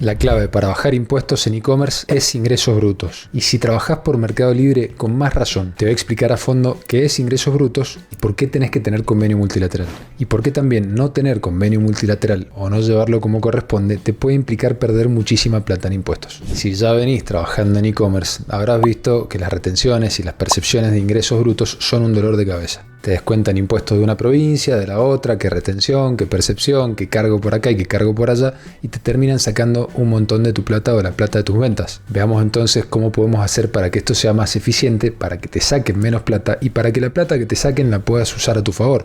La clave para bajar impuestos en e-commerce es ingresos brutos. Y si trabajás por Mercado Libre, con más razón, te voy a explicar a fondo qué es ingresos brutos y por qué tenés que tener convenio multilateral. Y por qué también no tener convenio multilateral o no llevarlo como corresponde te puede implicar perder muchísima plata en impuestos. Si ya venís trabajando en e-commerce, habrás visto que las retenciones y las percepciones de ingresos brutos son un dolor de cabeza. Te descuentan impuestos de una provincia, de la otra, qué retención, qué percepción, qué cargo por acá y qué cargo por allá, y te terminan sacando un montón de tu plata o la plata de tus ventas. Veamos entonces cómo podemos hacer para que esto sea más eficiente, para que te saquen menos plata y para que la plata que te saquen la puedas usar a tu favor.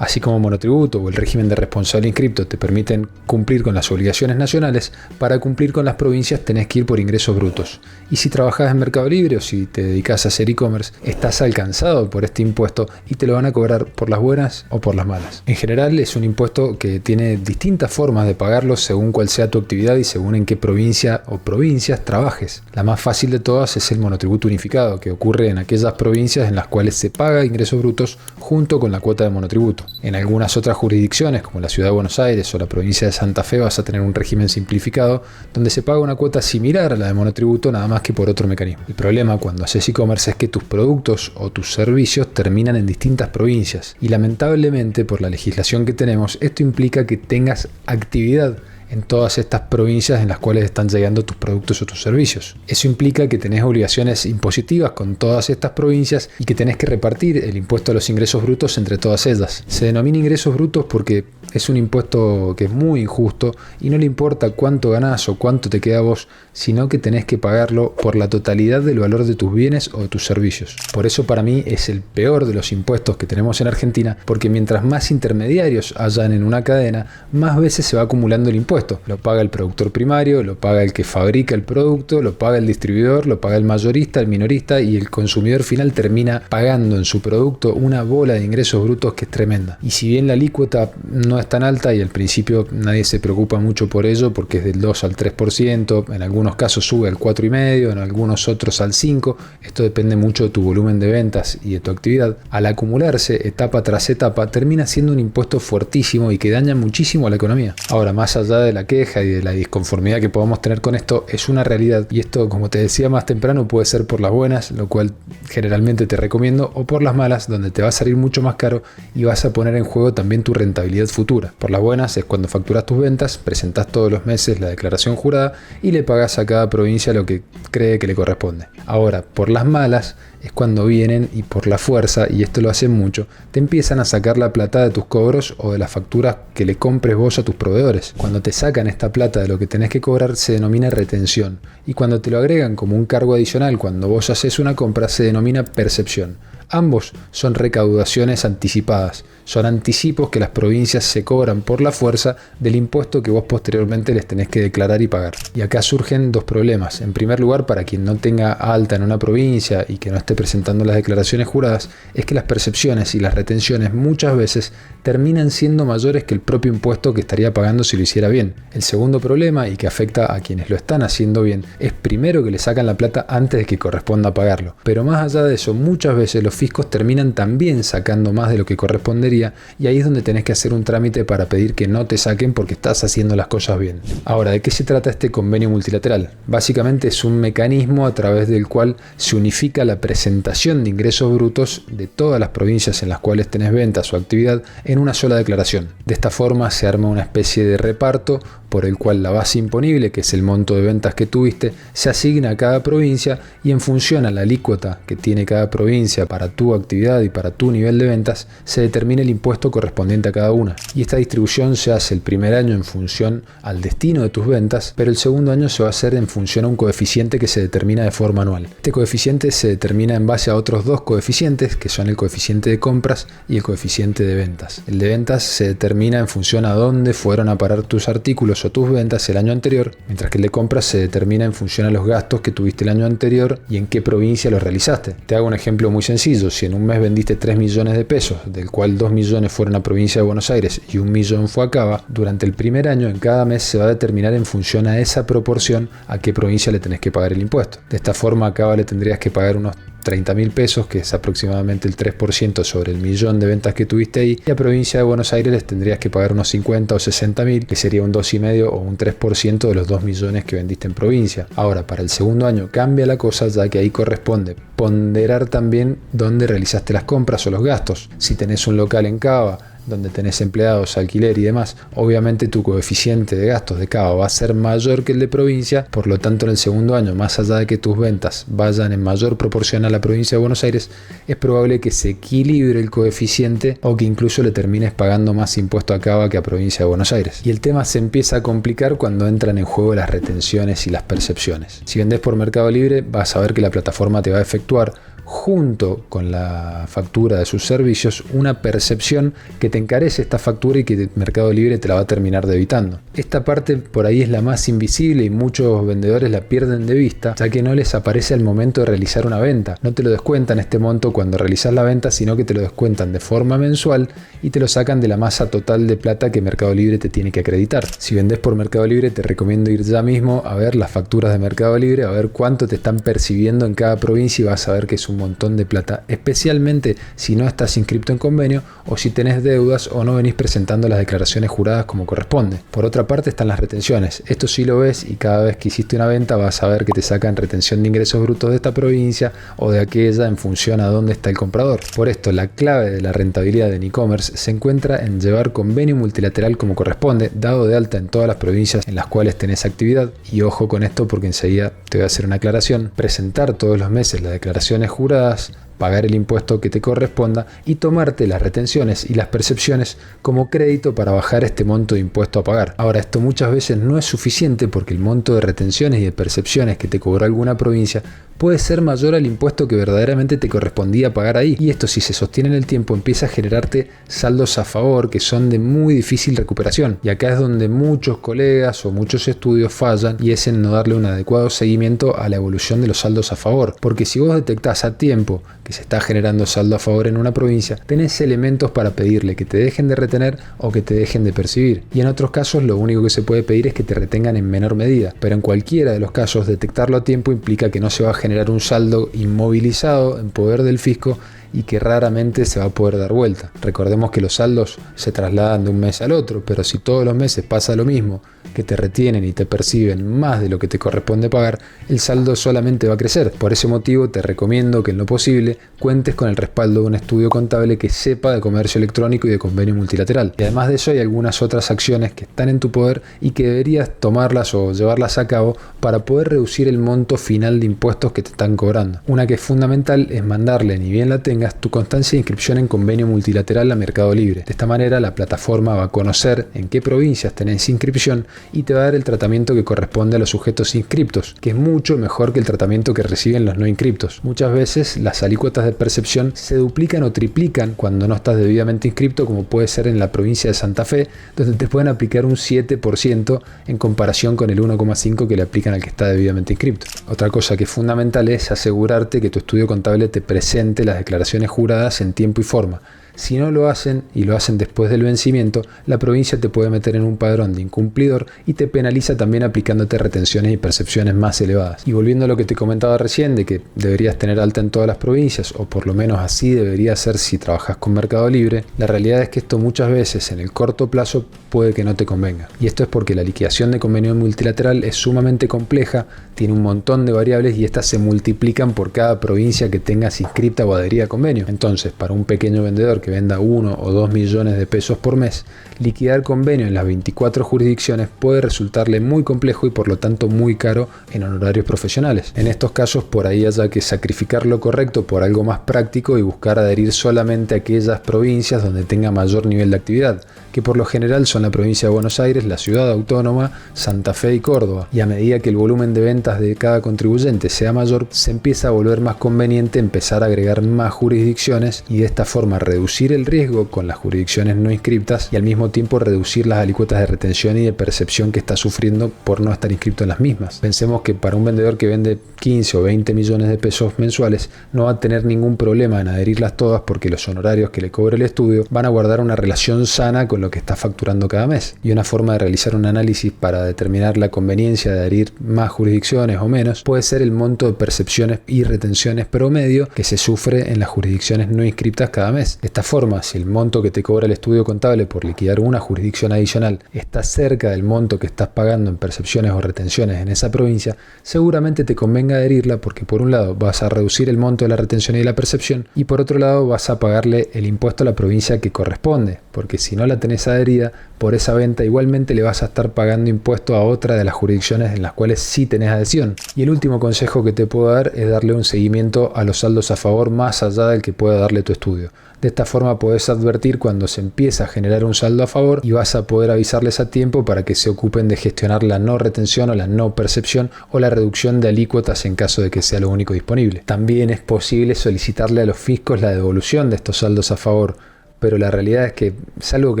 Así como monotributo o el régimen de responsable inscripto te permiten cumplir con las obligaciones nacionales, para cumplir con las provincias tenés que ir por ingresos brutos. Y si trabajás en Mercado Libre o si te dedicas a hacer e-commerce, estás alcanzado por este impuesto y te lo van a cobrar por las buenas o por las malas. En general es un impuesto que tiene distintas formas de pagarlo según cuál sea tu actividad y según en qué provincia o provincias trabajes. La más fácil de todas es el monotributo unificado, que ocurre en aquellas provincias en las cuales se paga ingresos brutos junto con la cuota de monotributo. En algunas otras jurisdicciones, como la Ciudad de Buenos Aires o la provincia de Santa Fe, vas a tener un régimen simplificado donde se paga una cuota similar a la de monotributo, nada más que por otro mecanismo. El problema cuando haces e-commerce es que tus productos o tus servicios terminan en distintas provincias y lamentablemente por la legislación que tenemos esto implica que tengas actividad en todas estas provincias en las cuales están llegando tus productos o tus servicios. Eso implica que tenés obligaciones impositivas con todas estas provincias y que tenés que repartir el impuesto a los ingresos brutos entre todas ellas. Se denomina ingresos brutos porque es un impuesto que es muy injusto y no le importa cuánto ganás o cuánto te queda a vos, sino que tenés que pagarlo por la totalidad del valor de tus bienes o de tus servicios. Por eso para mí es el peor de los impuestos que tenemos en Argentina, porque mientras más intermediarios hayan en una cadena, más veces se va acumulando el impuesto. Lo paga el productor primario, lo paga el que fabrica el producto, lo paga el distribuidor, lo paga el mayorista, el minorista y el consumidor final termina pagando en su producto una bola de ingresos brutos que es tremenda. Y si bien la alícuota no es tan alta y al principio nadie se preocupa mucho por ello porque es del 2 al 3%, en algunos casos sube al 4,5%, en algunos otros al 5%, esto depende mucho de tu volumen de ventas y de tu actividad, al acumularse etapa tras etapa termina siendo un impuesto fuertísimo y que daña muchísimo a la economía. Ahora, más allá de la queja y de la disconformidad que podamos tener con esto, es una realidad y esto, como te decía más temprano, puede ser por las buenas, lo cual generalmente te recomiendo, o por las malas, donde te va a salir mucho más caro y vas a poner en juego también tu rentabilidad futura. Por las buenas es cuando facturas tus ventas, presentás todos los meses la declaración jurada y le pagás a cada provincia lo que cree que le corresponde. Ahora, por las malas es cuando vienen y por la fuerza, y esto lo hacen mucho, te empiezan a sacar la plata de tus cobros o de las facturas que le compres vos a tus proveedores. Cuando te sacan esta plata de lo que tenés que cobrar se denomina retención, y cuando te lo agregan como un cargo adicional cuando vos haces una compra se denomina percepción. Ambos son recaudaciones anticipadas, son anticipos que las provincias se cobran por la fuerza del impuesto que vos posteriormente les tenés que declarar y pagar. Y acá surgen dos problemas. En primer lugar, para quien no tenga alta en una provincia y que no esté presentando las declaraciones juradas, es que las percepciones y las retenciones muchas veces terminan siendo mayores que el propio impuesto que estaría pagando si lo hiciera bien. El segundo problema, y que afecta a quienes lo están haciendo bien, es primero que le sacan la plata antes de que corresponda pagarlo. Pero más allá de eso, muchas veces los fiscos terminan también sacando más de lo que correspondería y ahí es donde tenés que hacer un trámite para pedir que no te saquen porque estás haciendo las cosas bien. Ahora, ¿de qué se trata este convenio multilateral? Básicamente es un mecanismo a través del cual se unifica la presentación de ingresos brutos de todas las provincias en las cuales tenés ventas o actividad en una sola declaración. De esta forma se arma una especie de reparto por el cual la base imponible, que es el monto de ventas que tuviste, se asigna a cada provincia y en función a la alícuota que tiene cada provincia para tu actividad y para tu nivel de ventas, se determina el impuesto correspondiente a cada una. Y esta distribución se hace el primer año en función al destino de tus ventas, pero el segundo año se va a hacer en función a un coeficiente que se determina de forma anual. Este coeficiente se determina en base a otros dos coeficientes, que son el coeficiente de compras y el coeficiente de ventas. El de ventas se determina en función a dónde fueron a parar tus artículos o tus ventas el año anterior, mientras que el de compras se determina en función a los gastos que tuviste el año anterior y en qué provincia los realizaste. Te hago un ejemplo muy sencillo. Si en un mes vendiste 3 millones de pesos, del cual 2 millones fueron a provincia de Buenos Aires y 1 millón fue a Cava, durante el primer año en cada mes se va a determinar en función a esa proporción a qué provincia le tenés que pagar el impuesto. De esta forma a Cava le tendrías que pagar unos 30.000 pesos, que es aproximadamente el 3% sobre el millón de ventas que tuviste ahí, y a provincia de Buenos Aires les tendrías que pagar unos 50 o 60.000, que sería un 2,5 o un 3% de los 2 millones que vendiste en provincia. Ahora, para el segundo año cambia la cosa, ya que ahí corresponde ponderar también dónde realizaste las compras o los gastos. Si tenés un local en Cava, donde tenés empleados, alquiler y demás, obviamente tu coeficiente de gastos de Cava va a ser mayor que el de provincia. Por lo tanto, en el segundo año, más allá de que tus ventas vayan en mayor proporción a la provincia de Buenos Aires, es probable que se equilibre el coeficiente o que incluso le termines pagando más impuesto a Cava que a provincia de Buenos Aires. Y el tema se empieza a complicar cuando entran en juego las retenciones y las percepciones. Si vendés por Mercado Libre, vas a ver que la plataforma te va a efectuar, junto con la factura de sus servicios, una percepción que te encarece esta factura y que Mercado Libre te la va a terminar debitando. Esta parte por ahí es la más invisible y muchos vendedores la pierden de vista, ya que no les aparece al momento de realizar una venta. No te lo descuentan este monto cuando realizas la venta, sino que te lo descuentan de forma mensual y te lo sacan de la masa total de plata que Mercado Libre te tiene que acreditar. Si vendés por Mercado Libre, te recomiendo ir ya mismo a ver las facturas de Mercado Libre, a ver cuánto te están percibiendo en cada provincia, y vas a ver que es un montón de plata, especialmente si no estás inscripto en convenio o si tenés deudas o no venís presentando las declaraciones juradas como corresponde. Por otra parte están las retenciones. Esto sí lo ves, y cada vez que hiciste una venta vas a ver que te sacan retención de ingresos brutos de esta provincia o de aquella en función a dónde está el comprador. Por esto, la clave de la rentabilidad en e-commerce se encuentra en llevar convenio multilateral como corresponde, dado de alta en todas las provincias en las cuales tenés actividad. Y ojo con esto, porque enseguida te voy a hacer una aclaración: presentar todos los meses las declaraciones juradas, pagar el impuesto que te corresponda y tomarte las retenciones y las percepciones como crédito para bajar este monto de impuesto a pagar. Ahora, esto muchas veces no es suficiente, porque el monto de retenciones y de percepciones que te cobró alguna provincia puede ser mayor al impuesto que verdaderamente te correspondía pagar ahí, y esto, si se sostiene en el tiempo, empieza a generarte saldos a favor que son de muy difícil recuperación, y acá es donde muchos colegas o muchos estudios fallan, y es en no darle un adecuado seguimiento a la evolución de los saldos a favor, porque si vos detectás a tiempo que se está generando saldo a favor en una provincia, tenés elementos para pedirle que te dejen de retener o que te dejen de percibir, y en otros casos lo único que se puede pedir es que te retengan en menor medida, pero en cualquiera de los casos detectarlo a tiempo implica que no se va a generar un saldo inmovilizado en poder del fisco y que raramente se va a poder dar vuelta. Recordemos que los saldos se trasladan de un mes al otro, pero si todos los meses pasa lo mismo, que te retienen y te perciben más de lo que te corresponde pagar, el saldo solamente va a crecer. Por ese motivo te recomiendo que en lo posible cuentes con el respaldo de un estudio contable que sepa de comercio electrónico y de convenio multilateral. Y además de eso, hay algunas otras acciones que están en tu poder y que deberías tomarlas o llevarlas a cabo para poder reducir el monto final de impuestos que te están cobrando. Una que es fundamental es mandarle, ni bien la tengas, tu constancia de inscripción en convenio multilateral a Mercado Libre. De esta manera la plataforma va a conocer en qué provincias tenés inscripción y te va a dar el tratamiento que corresponde a los sujetos inscriptos, que es mucho mejor que el tratamiento que reciben los no inscriptos. Muchas veces las alícuotas de percepción se duplican o triplican cuando no estás debidamente inscripto, como puede ser en la provincia de Santa Fe, donde te pueden aplicar un 7% en comparación con el 1,5% que le aplican al que está debidamente inscripto. Otra cosa que es fundamental es asegurarte que tu estudio contable te presente las declaraciones juradas en tiempo y forma. Si no lo hacen y lo hacen después del vencimiento, la provincia te puede meter en un padrón de incumplidor y te penaliza también aplicándote retenciones y percepciones más elevadas. Y volviendo a lo que te comentaba recién, de que deberías tener alta en todas las provincias, o por lo menos así debería ser si trabajas con Mercado Libre, la realidad es que esto muchas veces en el corto plazo puede que no te convenga. Y esto es porque la liquidación de convenio multilateral es sumamente compleja, tiene un montón de variables y estas se multiplican por cada provincia que tengas inscripta o adherida a convenio. Entonces, para un pequeño vendedor que venda 1 o 2 millones de pesos por mes, liquidar convenio en las 24 jurisdicciones puede resultarle muy complejo y por lo tanto muy caro en honorarios profesionales. En estos casos, por ahí haya que sacrificar lo correcto por algo más práctico y buscar adherir solamente a aquellas provincias donde tenga mayor nivel de actividad, que por lo general son la provincia de Buenos Aires, la ciudad autónoma, Santa Fe y Córdoba. Y a medida que el volumen de ventas de cada contribuyente sea mayor, se empieza a volver más conveniente empezar a agregar más jurisdicciones y de esta forma reducir reducir el riesgo con las jurisdicciones no inscriptas y al mismo tiempo reducir las alícuotas de retención y de percepción que está sufriendo por no estar inscrito en las mismas. Pensemos que para un vendedor que vende 15 o 20 millones de pesos mensuales no va a tener ningún problema en adherirlas todas porque los honorarios que le cobre el estudio van a guardar una relación sana con lo que está facturando cada mes. Y una forma de realizar un análisis para determinar la conveniencia de adherir más jurisdicciones o menos puede ser el monto de percepciones y retenciones promedio que se sufre en las jurisdicciones no inscriptas cada mes. De esta forma, si el monto que te cobra el estudio contable por liquidar una jurisdicción adicional está cerca del monto que estás pagando en percepciones o retenciones en esa provincia, seguramente te convenga adherirla porque por un lado vas a reducir el monto de la retención y de la percepción y por otro lado vas a pagarle el impuesto a la provincia que corresponde, porque si no la tenés adherida, por esa venta igualmente le vas a estar pagando impuesto a otra de las jurisdicciones en las cuales sí tenés adhesión. Y el último consejo que te puedo dar es darle un seguimiento a los saldos a favor más allá del que pueda darle tu estudio. De esta forma podés advertir cuando se empieza a generar un saldo a favor y vas a poder avisarles a tiempo para que se ocupen de gestionar la no retención o la no percepción o la reducción de alícuotas en caso de que sea lo único disponible. También es posible solicitarle a los fiscos la devolución de estos saldos a favor, pero la realidad es que, salvo que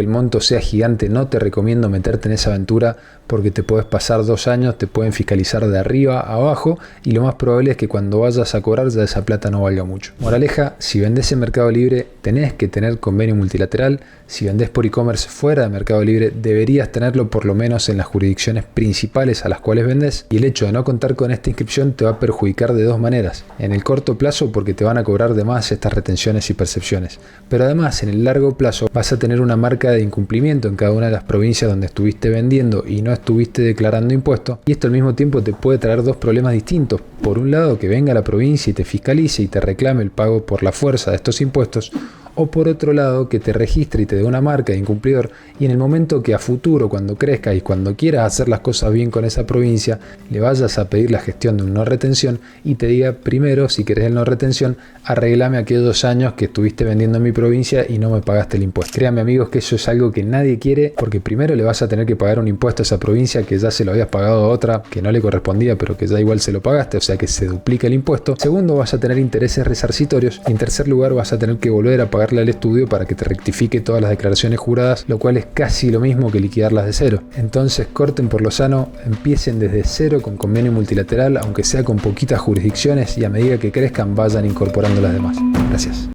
el monto sea gigante, no te recomiendo meterte en esa aventura porque te puedes pasar 2 años, te pueden fiscalizar de arriba a abajo y lo más probable es que cuando vayas a cobrar ya esa plata no valga mucho. Moraleja, si vendés en Mercado Libre tenés que tener convenio multilateral. Si vendés por e-commerce fuera de Mercado Libre deberías tenerlo por lo menos en las jurisdicciones principales a las cuales vendés, y el hecho de no contar con esta inscripción te va a perjudicar de dos maneras. En el corto plazo porque te van a cobrar de más estas retenciones y percepciones, pero además en el largo plazo vas a tener una marca de incumplimiento en cada una de las provincias donde estuviste vendiendo y no estuviste declarando impuestos, y esto al mismo tiempo te puede traer dos problemas distintos. Por un lado, que venga la provincia y te fiscalice y te reclame el pago por la fuerza de estos impuestos, o por otro lado, que te registre y te dé una marca de incumplidor, y en el momento que a futuro, cuando crezcas y cuando quieras hacer las cosas bien con esa provincia, le vayas a pedir la gestión de un no retención y te diga primero, si querés el no retención, arreglame aquellos años que estuviste vendiendo en mi provincia y no me pagaste el impuesto. Créanme amigos que eso es algo que nadie quiere, porque primero le vas a tener que pagar un impuesto a esa provincia que ya se lo habías pagado a otra que no le correspondía pero que ya igual se lo pagaste, o sea que se duplica el impuesto. Segundo, vas a tener intereses resarcitorios, y en tercer lugar vas a tener que volver a pagarle al estudio para que te rectifique todas las declaraciones juradas, lo cual es casi lo mismo que liquidarlas de cero. Entonces corten por lo sano, empiecen desde cero con convenio multilateral, aunque sea con poquitas jurisdicciones, y a medida que crezcan vayan incorporando las demás. Gracias.